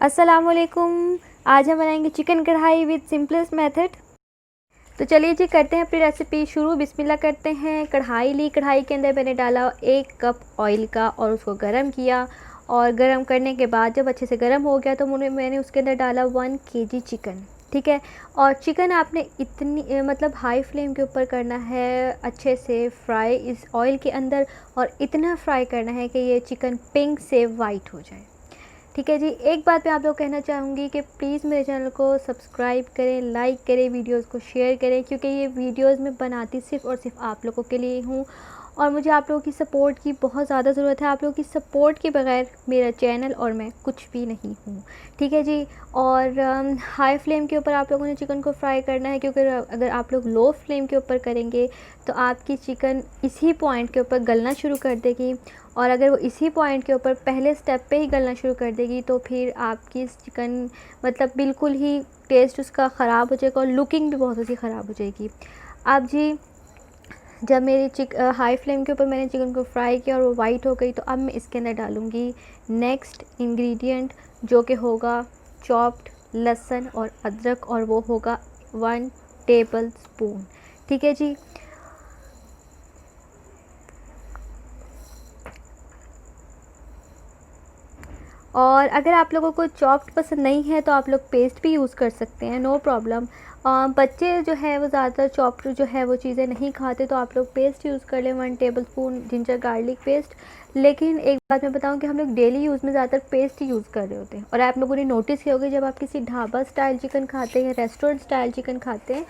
अस्सलाम वालेकुम। आज हम बनाएंगे चिकन कढ़ाई विद सिंपलेस्ट मेथड। तो चलिए जी करते हैं अपनी रेसिपी शुरू। बिस्मिल्लाह करते हैं। कढ़ाई ली, कढ़ाई के अंदर मैंने डाला 1 कप ऑयल का और उसको गरम किया। और गरम करने के बाद जब अच्छे से गरम हो गया तो मैंने उसके अंदर डाला 1 kg चिकन। ठीक है। और चिकन आपने इतनी मतलब हाई फ्लेम के ऊपर करना है, अच्छे से फ्राई इस ऑयल के अंदर, और इतना फ्राई करना है कि ये चिकन पिंक से वाइट हो जाए। ठीक है जी। एक बात मैं आप लोग कहना चाहूँगी कि प्लीज़ मेरे चैनल को सब्सक्राइब करें, लाइक करें, वीडियोस को शेयर करें, क्योंकि ये वीडियोस मैं बनाती सिर्फ़ और सिर्फ आप लोगों के लिए हूँ और मुझे आप लोगों की सपोर्ट की बहुत ज़्यादा ज़रूरत है। आप लोगों की सपोर्ट के बगैर मेरा चैनल और मैं कुछ भी नहीं हूँ। ठीक है जी। और हाई फ्लेम के ऊपर आप लोगों ने चिकन को फ्राई करना है, क्योंकि अगर आप लोग लो फ्लेम के ऊपर करेंगे तो आपकी चिकन इसी पॉइंट के ऊपर गलना शुरू कर देगी, और अगर वो इसी पॉइंट के ऊपर पहले स्टेप पे ही गलना शुरू कर देगी तो फिर आपकी चिकन मतलब बिल्कुल ही टेस्ट उसका ख़राब हो जाएगा और लुकिंग भी बहुत सी ख़राब हो जाएगी। अब जी जब मेरी हाई फ्लेम के ऊपर मैंने चिकन को फ्राई किया और वो वाइट हो गई, तो अब मैं इसके अंदर डालूँगी नेक्स्ट इंग्रेडिएंट, जो कि होगा चॉप्ड लहसुन और अदरक, और वो होगा 1 टेबल स्पून। ठीक है जी। और अगर आप लोगों को चॉप्ड पसंद नहीं है तो आप लोग पेस्ट भी यूज़ कर सकते हैं, नो प्रॉब्लम। बच्चे जो है वो ज़्यादातर चॉप्ड जो है वो चीज़ें नहीं खाते, तो आप लोग पेस्ट यूज़ कर लें, 1 table spoon ginger garlic paste. लेकिन एक बात मैं बताऊं कि हम लोग डेली यूज़ में ज़्यादातर पेस्ट ही यूज़ कर रहे होते हैं। और आप लोगों ने नोटिस किया होगा जब आप किसी ढाबा स्टाइल चिकन खाते हैं, रेस्टोरेंट स्टाइल चिकन खाते हैं,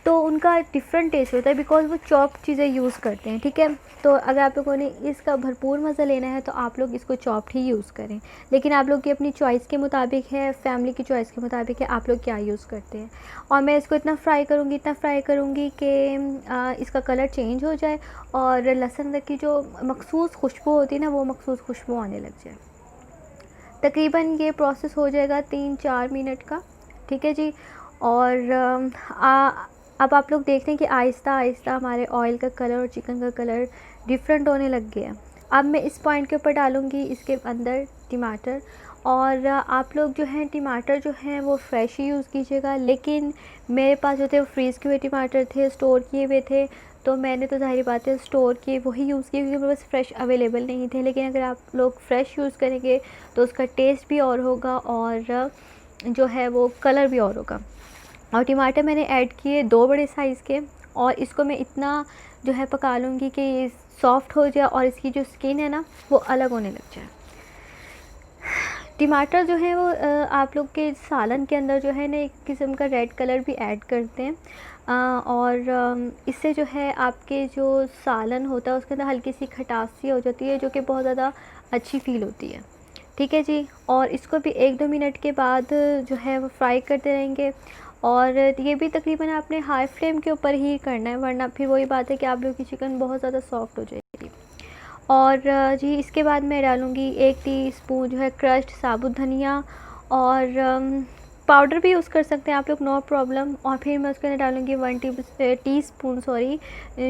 तो उनका डिफरेंट टेस्ट होता है, बिकॉज़ वो चॉप चीज़ें यूज़ करते हैं। ठीक है। तो अगर आप लोगों ने इसका भरपूर मज़ा लेना है तो आप लोग इसको चॉप्ड ही यूज़ करें, लेकिन आप लोग की अपनी चॉइस के मुताबिक है, फैमिली की चॉइस के मुताबिक है, आप लोग क्या यूज़ करते हैं। और मैं इसको इतना फ्राई करूँगी कि इसका कलर चेंज हो जाए और लहसुन की जो मखसूस खुशबू होती है ना, वो मखसूस खुशबू आने लग जाए। तकरीबन ये प्रोसेस हो जाएगा 3-4 मिनट का। ठीक है जी। और अब आप लोग देख रहे हैं कि आहिस्ता आहिस्ता हमारे ऑयल का कलर और चिकन का कलर डिफरेंट होने लग गया। अब मैं इस पॉइंट के ऊपर डालूँगी इसके अंदर टमाटर। और आप लोग जो हैं टमाटर जो हैं वो फ्रेश ही यूज़ कीजिएगा, लेकिन मेरे पास जो थे वो फ्रीज़ किए हुए टमाटर थे, स्टोर किए हुए थे, तो मैंने तो ज़ाहिर बात है स्टोर किए वही यूज़ किए, क्योंकि मेरे पास फ्रेश अवेलेबल नहीं थे। लेकिन अगर आप लोग फ्रेश यूज़ करेंगे तो उसका टेस्ट भी और होगा और जो है वो कलर भी और होगा। और टमाटर मैंने ऐड किए 2 बड़े साइज़ के, और इसको मैं इतना जो है पका लूँगी कि ये सॉफ़्ट हो जाए और इसकी जो स्किन है ना वो अलग होने लग जाए। टमाटर जो है वो आप लोग के सालन के अंदर जो है ना एक किस्म का रेड कलर भी ऐड करते हैं, और इससे जो है आपके जो सालन होता है उसके अंदर हल्की सी खटास सी हो जाती है, जो कि बहुत ज़्यादा अच्छी फ़ील होती है। ठीक है जी। और इसको भी 1-2 मिनट के बाद जो है वो फ्राई करते रहेंगे, और ये भी तकरीबन आपने हाई फ्लेम के ऊपर ही करना है, वरना फिर वही बात है कि आप लोग की चिकन बहुत ज़्यादा सॉफ्ट हो जाएगी। और जी इसके बाद मैं डालूँगी 1 टीस्पून जो है क्रश्ड साबुत धनिया, और पाउडर भी यूज़ कर सकते हैं आप लोग, नो प्रॉब्लम। और फिर मैं उसके अंदर डालूँगी 1 टीस्पून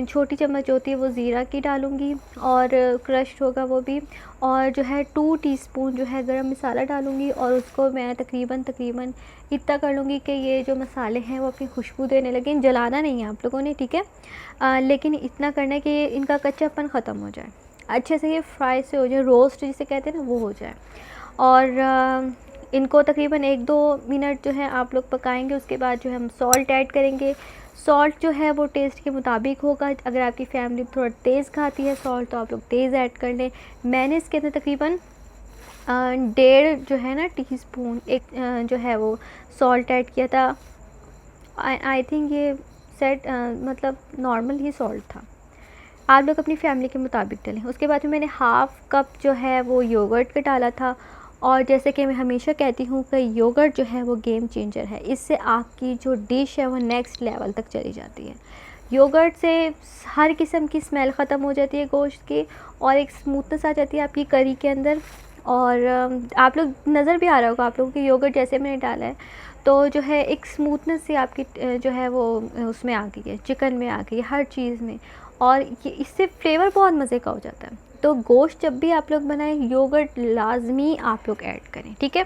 छोटी चम्मच होती है वो ज़ीरा की डालूँगी, और क्रश्ड होगा वो भी। और जो है 2 टीस्पून जो है गरम मसाला डालूँगी, और उसको मैं तकरीबन इतना कर लूँगी कि ये जो मसाले हैं वो अपनी खुशबू देने लगें। जलाना नहीं है आप लोगों ने, ठीक है। लेकिन इतना करना है कि इनका कच्चापन ख़त्म हो जाए, अच्छे से ये फ्राई से हो जाए, रोस्ट जिसे कहते हैं ना वो हो जाए। और इनको तकरीबन 1-2 मिनट जो है आप लोग पकाएंगे। उसके बाद जो है हम सॉल्ट ऐड करेंगे। सॉल्ट जो है वो टेस्ट के मुताबिक होगा, अगर आपकी फैमिली थोड़ा तेज़ खाती है सॉल्ट तो आप लोग तेज़ ऐड कर लें। मैंने इसके अंदर तकरीबन 1.5 जो है ना टीस्पून जो है वो सॉल्ट ऐड किया था। आई थिंक ये मतलब नॉर्मल ही सॉल्ट था, आप लोग अपनी फैमिली के मुताबिक डालें। उसके बाद में मैंने हाफ़ कप जो है वो योगर्ट का डाला था, और जैसे कि मैं हमेशा कहती हूँ कि योगर्ट जो है वो गेम चेंजर है, इससे आपकी जो डिश है वो नेक्स्ट लेवल तक चली जाती है। योगर्ट से हर किस्म की स्मेल ख़त्म हो जाती है गोश्त की, और एक स्मूथनेस आ जाती है आपकी करी के अंदर। और आप लोग नज़र भी आ रहा होगा आप लोगों की योगर्ट जैसे मैंने डाला है तो जो है एक स्मूथनेस से आपकी जो है वो उसमें आ गई है, चिकन में आ गई है, हर चीज़ में। और ये इससे फ्लेवर बहुत मज़े का हो जाता है। तो गोश्त जब भी आप लोग बनाएं योगर्ट लाजमी आप लोग ऐड करें, ठीक है।